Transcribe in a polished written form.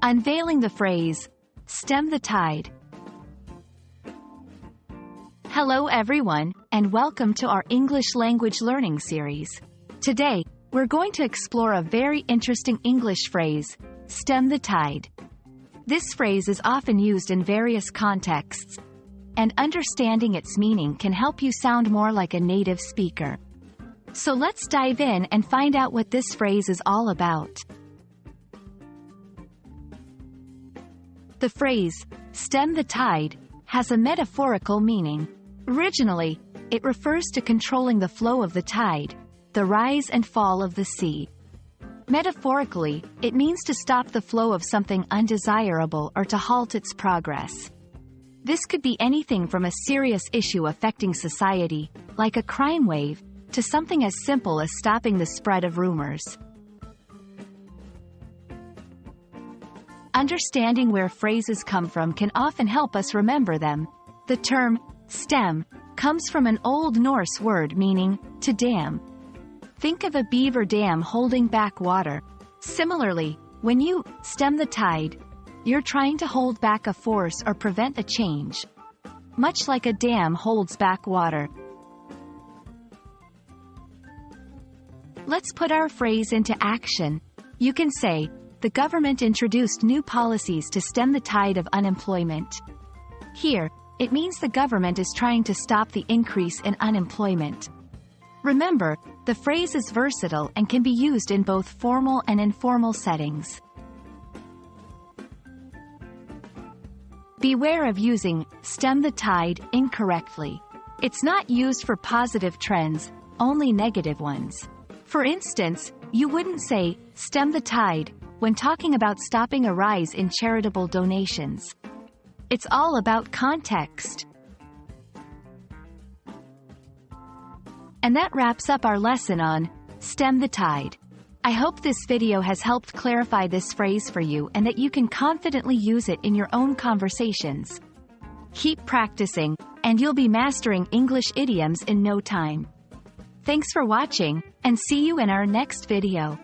Unveiling the phrase, stem the tide. Hello everyone, and welcome to our English language learning series. Today, we're going to explore a very interesting English phrase, stem the tide. This phrase is often used in various contexts, and understanding its meaning can help you sound more like a native speaker. So let's dive in and find out what this phrase is all about. The phrase, stem the tide, has a metaphorical meaning. Originally, it refers to controlling the flow of the tide, the rise and fall of the sea. Metaphorically, it means to stop the flow of something undesirable or to halt its progress. This could be anything from a serious issue affecting society, like a crime wave, to something as simple as stopping the spread of rumors. Understanding where phrases come from can often help us remember them. The term, stem, comes from an Old Norse word meaning, to dam. Think of a beaver dam holding back water. Similarly, when you stem the tide, you're trying to hold back a force or prevent a change. Much like a dam holds back water. Let's put our phrase into action. You can say, the government introduced new policies to stem the tide of unemployment. Here, it means the government is trying to stop the increase in unemployment. Remember, the phrase is versatile and can be used in both formal and informal settings. Beware of using stem the tide incorrectly. It's not used for positive trends, only negative ones. For instance, you wouldn't say, stem the tide, when talking about stopping a rise in charitable donations. It's all about context. And that wraps up our lesson on stem the tide. I hope this video has helped clarify this phrase for you and that you can confidently use it in your own conversations. Keep practicing, and you'll be mastering English idioms in no time. Thanks for watching, and see you in our next video.